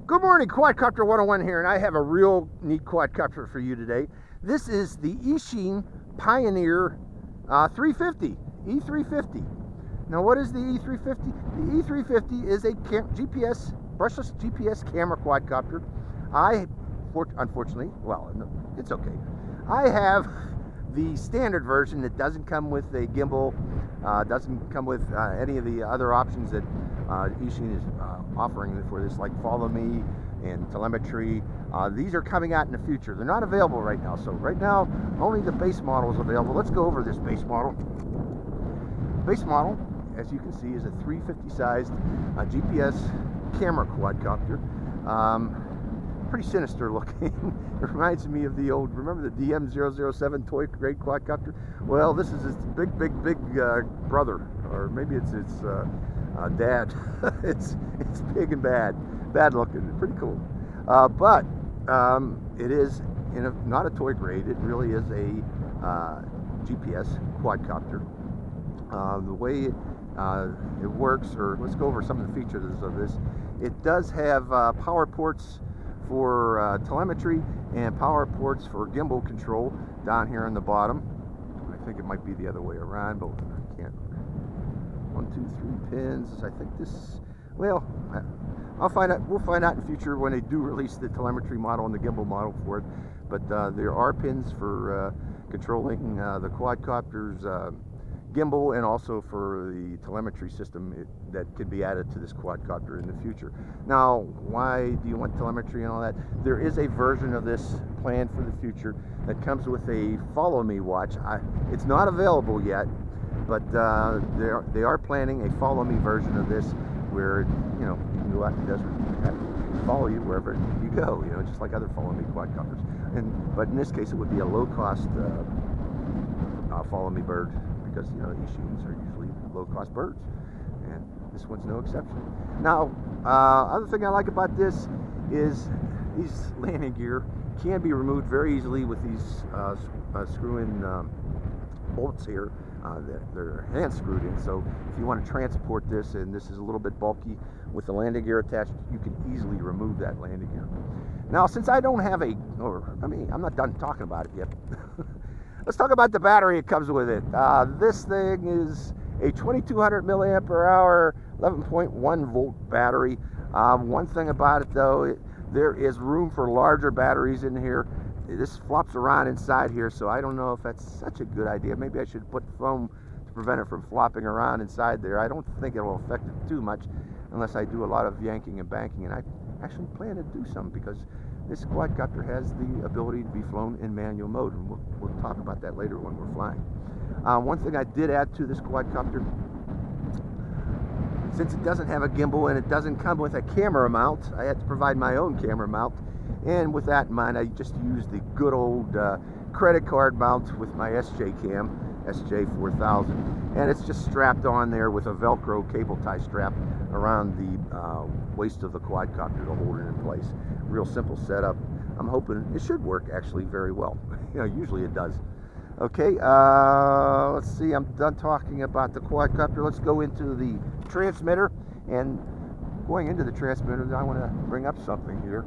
Good morning, Quadcopter 101 here, and I have a real neat quadcopter for you today. This is the Eachine Pioneer 350, E350. Now, what is the E350? The E350 is a GPS, brushless GPS camera quadcopter. Unfortunately, well, no, it's okay. I have the standard version that doesn't come with a gimbal, doesn't come with any of the other options that Eachine is offering for this, like follow me and telemetry. These are coming out in the future. They're not available right now, so right now only the base model is available. Let's go over this base model. Base model, as you can see, is a 350 sized GPS camera quadcopter. Pretty sinister looking. It reminds me of the old, remember the DM007 toy grade quadcopter? Well, this is its big brother, or maybe it's its dad. it's big and bad looking. Pretty cool. But it is not a toy grade. It really is a GPS quadcopter. The way it works, or let's go over some of the features of this. It does have power ports for telemetry and power ports for gimbal control down here on the bottom. I think it might be the other way around, but I can't. 1, 2, 3 pins. I think this. Well, I'll find out. We'll find out in the future when they do release the telemetry model and the gimbal model for it. But there are pins for controlling the quadcopter's gimbal, and also for the telemetry system that could be added to this quadcopter in the future. Now, why do you want telemetry and all that? There is a version of this planned for the future that comes with a follow me watch. It's not available yet, but they are planning a follow me version of this where you can go out in the desert and follow you wherever you go, just like other follow me quadcopters. But in this case, it would be a low cost follow me bird, because Eachines are usually low-cost birds, and this one's no exception. Now, other thing I like about this is these landing gear can be removed very easily with these screw-in bolts here. They're hand screwed in, so if you want to transport this, and this is a little bit bulky with the landing gear attached, you can easily remove that landing gear. Now, since I don't have I'm not done talking about it yet. Let's talk about the battery it comes with it. This thing is a 2200 milliampere hour, 11.1 volt battery. One thing about it though, there is room for larger batteries in here. This flops around inside here, so I don't know if that's such a good idea. Maybe I should put foam to prevent it from flopping around inside there. I don't think it will affect it too much unless I do a lot of yanking and banking, and I actually plan to do some, because this quadcopter has the ability to be flown in manual mode, and we'll talk about that later when we're flying. One thing I did add to this quadcopter, since it doesn't have a gimbal and it doesn't come with a camera mount, I had to provide my own camera mount. And with that in mind, I just used the good old credit card mount with my SJ4000, and it's just strapped on there with a Velcro cable tie strap around the waist of the quadcopter to hold it in place. Real simple setup. I'm hoping it should work actually very well. Usually it does. Okay, let's see, I'm done talking about the quadcopter. Let's go into the transmitter, and going into the transmitter, I want to bring up something here.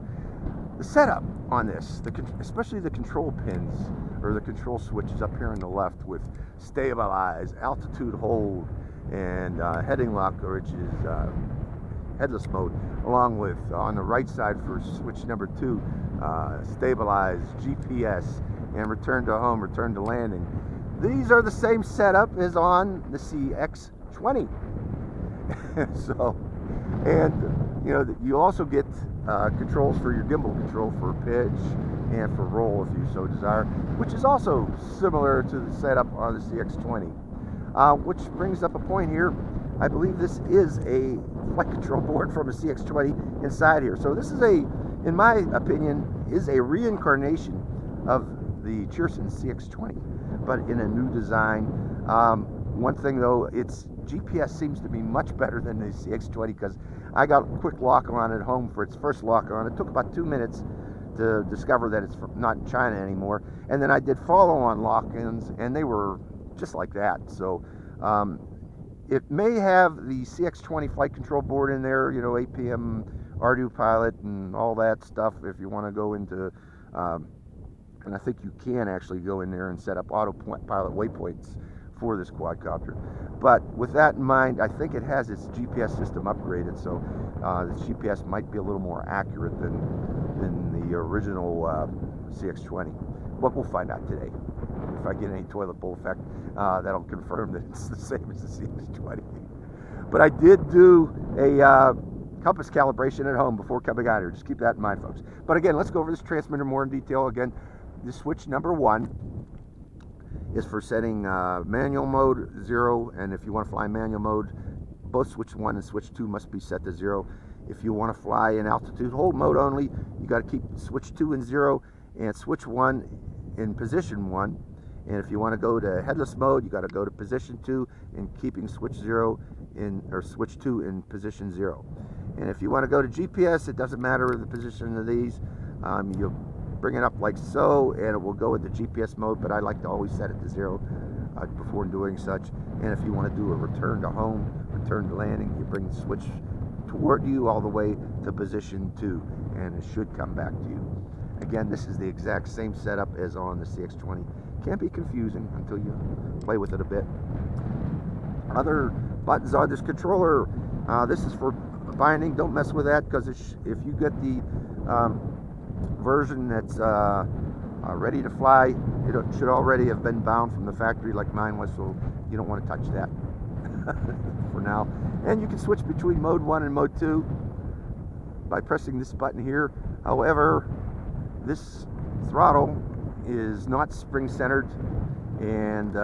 The setup on this, especially the control pins, or the control switches up here on the left, with stabilize, altitude hold, and heading lock, which is headless mode, along with on the right side for switch number 2, stabilize, GPS, and return to home, return to landing. These are the same setup as on the CX-20. So, and you also get controls for your gimbal control for pitch and for roll if you so desire, which is also similar to the setup on the CX-20. Which brings up a point here. I believe this is a flight control board from a CX-20 inside here. So this is in my opinion, is a reincarnation of the Cheerson CX-20, but in a new design. One thing though, its GPS seems to be much better than the CX-20, because I got a quick lock on at home for its first lock on. It took about 2 minutes to discover that it's not in China anymore, and then I did follow-on lock-ins, and they were just like that. So it may have the CX-20 flight control board in there, APM Pilot and all that stuff if you want to go into, and I think you can actually go in there and set up autopilot waypoints for this quadcopter. But with that in mind, I think it has its GPS system upgraded, so the GPS might be a little more accurate than the original CX-20. But we'll find out today. If I get any toilet bowl effect, that'll confirm that it's the same as the CX-20. But I did do a compass calibration at home before coming out here. Just keep that in mind, folks. But again, let's go over this transmitter more in detail. Again, this switch number 1 is for setting manual mode 0, and if you want to fly manual mode, both switch 1 and switch 2 must be set to 0. If you want to fly in altitude hold mode only, you got to keep switch 2 in 0 and switch 1 in position 1. And if you want to go to headless mode, you got to go to position 2 and keeping switch 0 in, or switch 2 in position 0. And if you want to go to GPS, it doesn't matter the position of these. You'll bring it up like so, and it will go into GPS mode, but I like to always set it to 0 before doing such. And if you want to do a return to home, return to landing, you bring the switch toward you all the way to position 2, and it should come back to you. Again, this is the exact same setup as on the CX-20. Can be confusing until you play with it a bit. Other buttons on this controller, this is for binding. Don't mess with that, because if you get the version that's ready to fly, it should already have been bound from the factory like mine was, so you don't want to touch that for now. And you can switch between mode 1 and mode 2 by pressing this button here. However, this throttle is not spring centered, and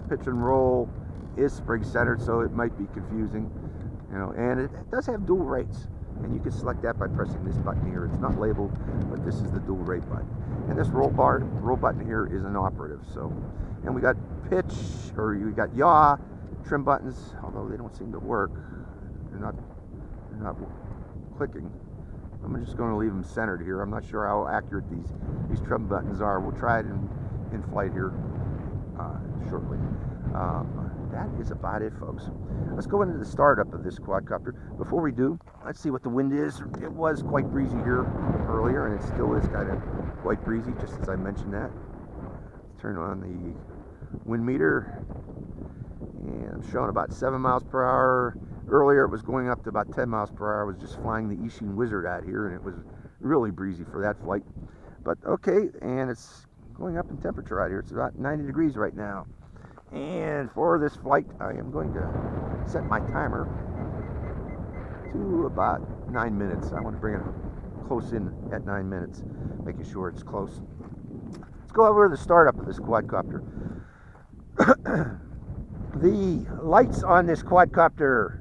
pitch and roll is spring centered, so it might be confusing, you know. And it does have dual rates, and you can select that by pressing this button here. It's not labeled, but this is the dual rate button. And this roll button here is inoperative. So, and we got pitch, or you got yaw, trim buttons, although they don't seem to work. They're not clicking. I'm just going to leave them centered here. I'm not sure how accurate these trim buttons are. We'll try it in flight here shortly. That is about it, folks. Let's go into the startup of this quadcopter. Before we do, let's see what the wind is. It was quite breezy here earlier, and it still is kind of quite breezy, just as I mentioned that. Let's turn on the wind meter, and I'm showing about 7 miles per hour. Earlier it was going up to about 10 miles per hour. I was just flying the Eachine Wizard out here, and it was really breezy for that flight. But okay, and it's going up in temperature out here. It's about 90 degrees right now. And for this flight, I am going to set my timer to about 9 minutes. I want to bring it close in at 9 minutes, making sure it's close. Let's go over the startup of this quadcopter. The lights on this quadcopter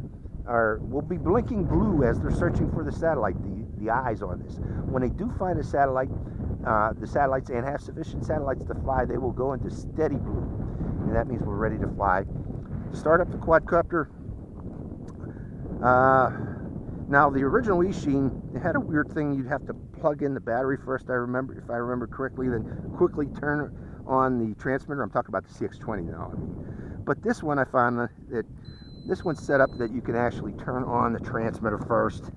will be blinking blue as they're searching for the satellite, the eyes on this. When they do find a satellite, the satellites, and have sufficient satellites to fly, they will go into steady blue. And that means we're ready to fly. To start up the quadcopter, now the original Eachine, it had a weird thing. You'd have to plug in the battery first, if I remember correctly, then quickly turn on the transmitter. I'm talking about the CX-20 now. But this one, I found that this one's set up that you can actually turn on the transmitter first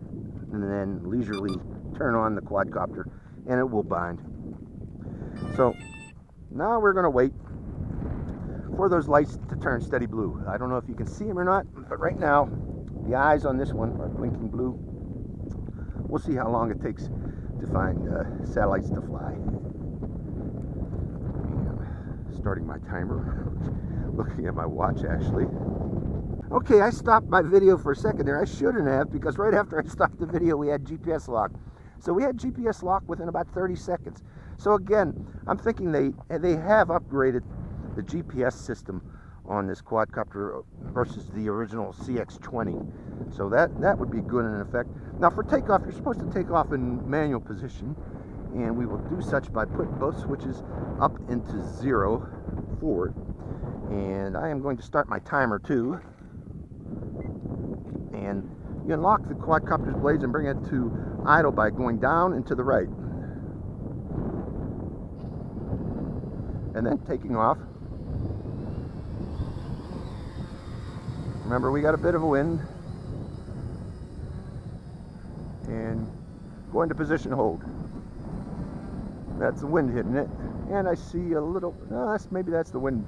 and then leisurely turn on the quadcopter, and it will bind. So now we're going to wait for those lights to turn steady blue. I don't know if you can see them or not, but right now the eyes on this one are blinking blue. We'll see how long it takes to find satellites to fly. And starting my timer, looking at my watch actually. Okay, I stopped my video for a second there. I shouldn't have, because right after I stopped the video we had GPS lock. So we had GPS lock within about 30 seconds. So again, I'm thinking they have upgraded the GPS system on this quadcopter versus the original CX-20. So that would be good in effect. Now for takeoff, you're supposed to take off in manual position, and we will do such by putting both switches up into 0 forward. And I am going to start my timer too. And you unlock the quadcopter's blades and bring it to idle by going down and to the right. And then taking off. Remember, we got a bit of a wind. and go into position hold. That's the wind hitting it, and I see a little, no, maybe that's the wind.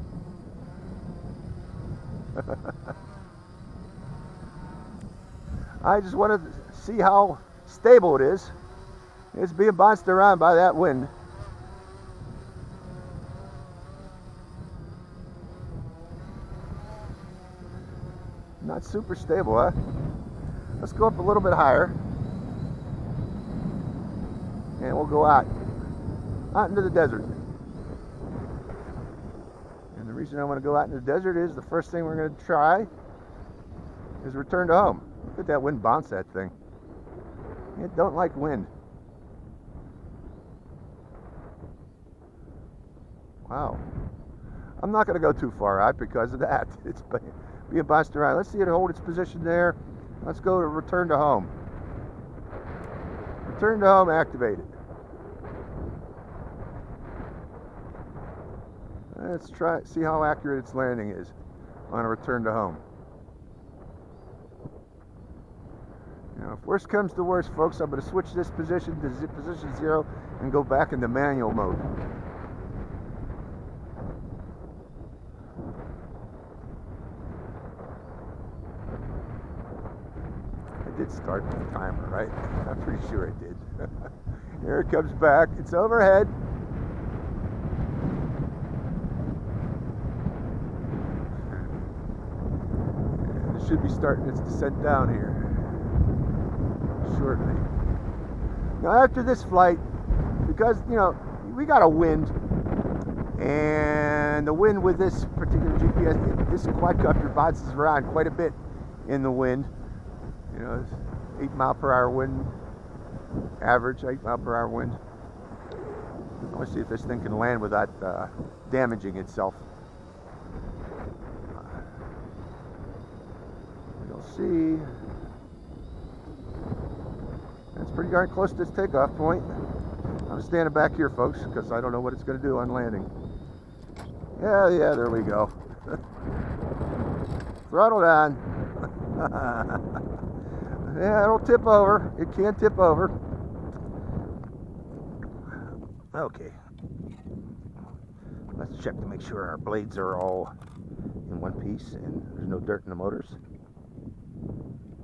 I just wanted to see how stable it is. It's being bounced around by that wind. Not super stable, huh? Let's go up a little bit higher. And we'll go out into the desert. And the reason I want to go out in the desert is the first thing we're going to try is return to home. Look at that wind bounce that thing. It don't like wind. Wow. I'm not going to go too far out because of that. It's being bounced around. Let's see it hold its position there. Let's go to return to home. Return to home activated. Let's try see how accurate its landing is on a return to home. Now, if worst comes to worst, folks, I'm going to switch this position to position 0 and go back into manual mode. I did start the timer, right? I'm pretty sure I did. Here it comes back. It's overhead. And it should be starting its descent down here shortly. Now after this flight, because you know we got a wind, and the wind with this particular GPS, this quadcopter bounces around quite a bit in the wind. You know, it's 8-mile-per-hour wind, average 8-mile-per-hour wind. I want to see if this thing can land without damaging itself. You'll see. It's pretty darn close to its takeoff point. I'm standing back here, folks, because I don't know what it's going to do on landing. Yeah, there we go. Throttle down. Yeah, it'll tip over. It can tip over. Okay. Let's check to make sure our blades are all in one piece and there's no dirt in the motors.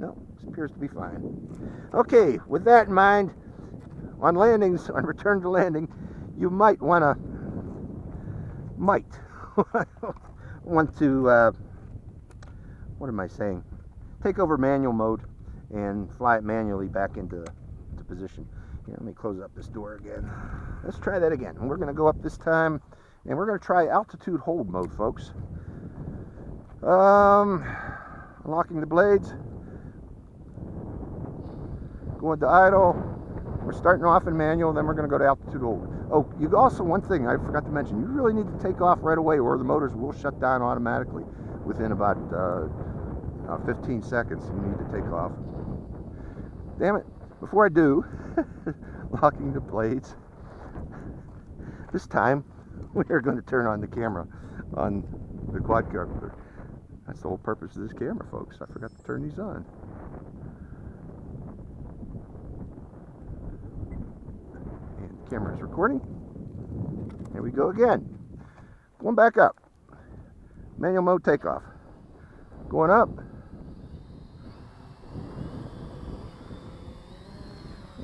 No, this appears to be fine. Okay, with that in mind, on landings, on return to landing, you might want to what am I saying? Take over manual mode and fly it manually back into position. Here, let me close up this door again. Let's try that again. And we're going to go up this time, and we're going to try altitude hold mode, folks. Unlocking the blades. Going to idle. We're starting off in manual, then we're going to go to altitude hold. Oh, you also, one thing I forgot to mention, you really need to take off right away or the motors will shut down automatically within about 15 seconds. You need to take off. Damn it, before I do, locking the blades. This time, we are going to turn on the camera on the quadcopter. That's the whole purpose of this camera, folks. I forgot to turn these on. Camera is recording. Here we go again. Going back up. Manual mode takeoff. Going up.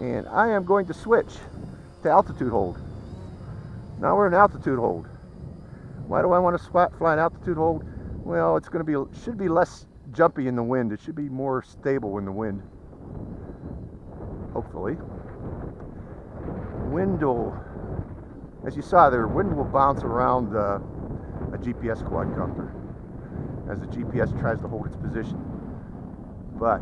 And I am going to switch to altitude hold. Now we're in altitude hold. Why do I want to fly an altitude hold? Well, it's going to be, should be less jumpy in the wind. It should be more stable in the wind. Hopefully. Wind will, as you saw there, wind will bounce around a GPS quadcopter as the GPS tries to hold its position. But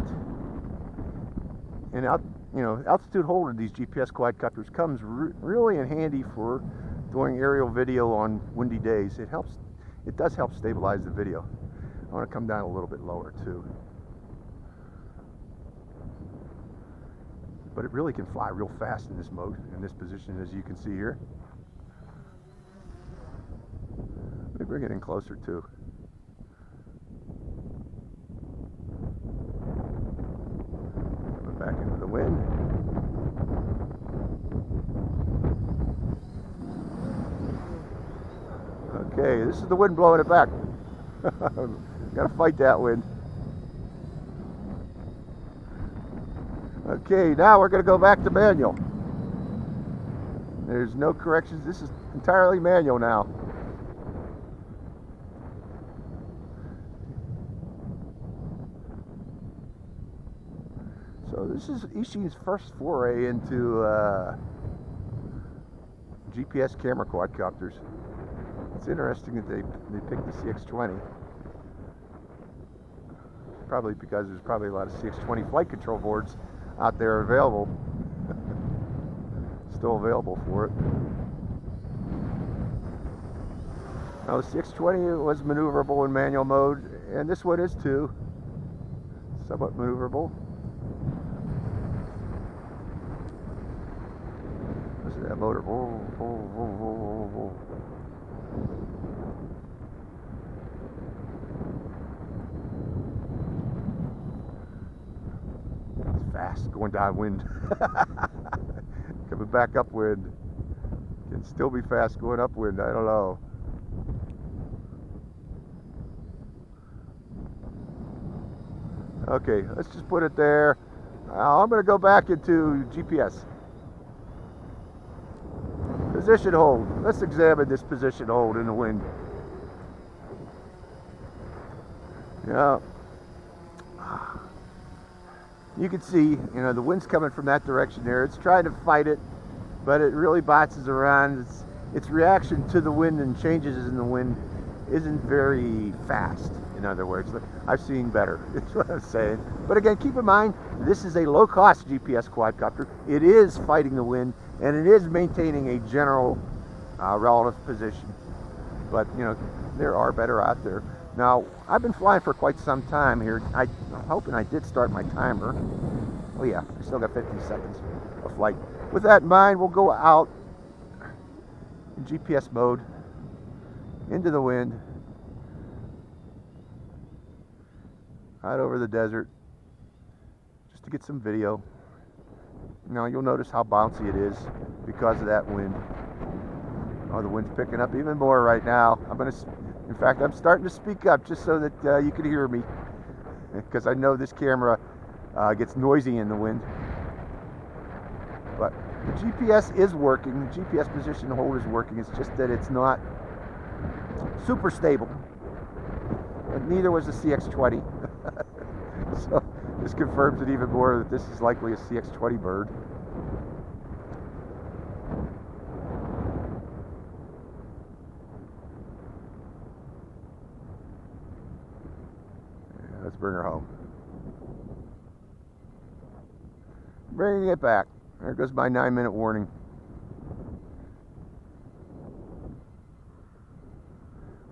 altitude hold of these GPS quadcopters comes really in handy for doing aerial video on windy days. It does help stabilize the video. I want to come down a little bit lower too. But it really can fly real fast in this mode, in this position, as you can see here. Let me bring it in closer too. Back into the the wind. Okay, this is the wind blowing it back. Gotta fight that wind. Okay, now we're gonna go back to manual. There's no corrections. This is entirely manual now. So this is Eachine's first foray into GPS camera quadcopters. It's interesting that they picked the CX-20. Probably because there's probably a lot of CX-20 flight control boards out there available. Still available for it. Now the CX-20 was maneuverable in manual mode, and this one is too. Somewhat maneuverable. Listen to that motor. It's fast, going downwind. Coming back upwind. Can still be fast going upwind, I don't know. Okay, let's just put it there. I'm going to go back into GPS. Position hold. Let's examine this position hold in the wind. Yeah. You can see, you know, the wind's coming from that direction there. It's trying to fight it, but it really bounces around. Its reaction to the wind and changes in the wind isn't very fast. In other words, I've seen better. That's what I'm saying. But again, keep in mind, this is a low-cost GPS quadcopter. It is fighting the wind, and it is maintaining a general relative position. But you know, there are better out there. Now, I've been flying for quite some time here. I'm hoping I did start my timer. Oh yeah, I still got 15 seconds of flight. With that in mind, we'll go out in GPS mode, into the wind, out over the desert, just to get some video. Now, you'll notice how bouncy it is because of that wind. Oh, the wind's picking up even more right now. In fact, I'm starting to speak up just so that you can hear me, because I know this camera gets noisy in the wind. But the GPS is working. The GPS position hold is working. It's just that it's not super stable. But neither was the CX-20. So this confirms it even more that this is likely a CX-20 bird. Let's bring her home. Bringing it back. There goes my 9-minute warning.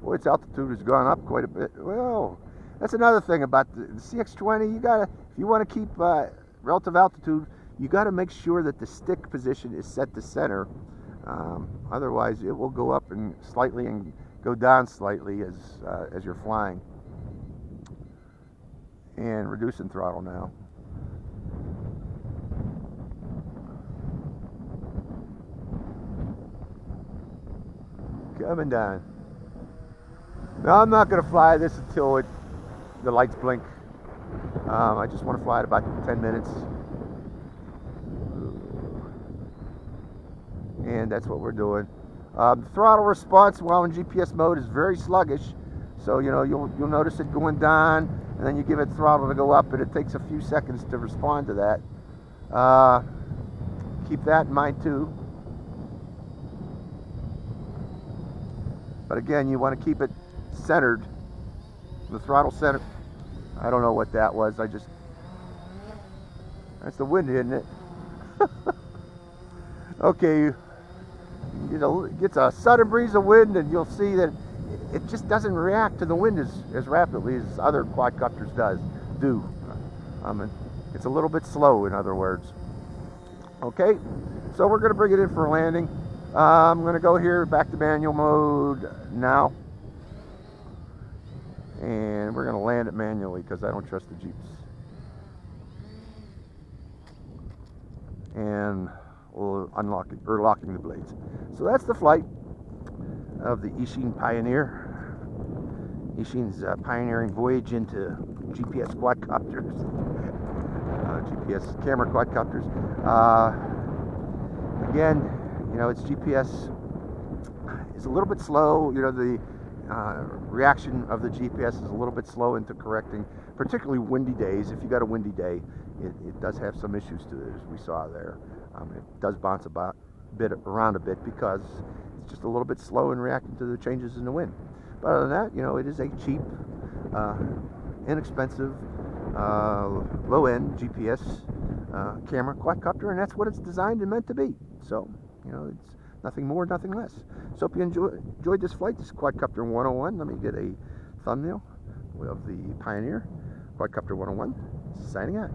Boy, its altitude has gone up quite a bit. Well, that's another thing about the CX-20. You gotta, if you want to keep relative altitude, you got to make sure that the stick position is set to center. Otherwise, it will go up and slightly and go down slightly as you're flying. And reducing throttle now. Coming down. Now I'm not going to fly this until the lights blink. I just want to fly it about 10 minutes. And that's what we're doing. The throttle response while in GPS mode is very sluggish. So you know, you'll notice it going down, and then you give it throttle to go up, and it takes a few seconds to respond to that. Keep that in mind too. But again, you want to keep it centered. The throttle center. I don't know what that was. That's the wind, isn't it? Okay. You know, it gets a sudden breeze of wind, and you'll see that it just doesn't react to the wind as rapidly as other quadcopters do. It's a little bit slow, in other words. Okay, so we're going to bring it in for landing. I'm going to go here back to manual mode now, and we're going to land it manually because I don't trust the Jeeps. and unlocking or locking the blades. So that's the flight of the Eachine Pioneer. Eachine's pioneering voyage into GPS quadcopters, GPS camera quadcopters. Again, you know, its GPS is a little bit slow. You know, the reaction of the GPS is a little bit slow into correcting, particularly windy days. If you got a windy day, it does have some issues to it, as we saw there. It does bounce around a bit because it's just a little bit slow in reacting to the changes in the wind. But other than that, you know, it is a cheap, inexpensive, low-end GPS camera quadcopter, and that's what it's designed and meant to be. So, you know, it's nothing more, nothing less. So if you enjoyed this flight, this is Quadcopter 101. Let me get a thumbnail of the Pioneer. Quadcopter 101, signing out.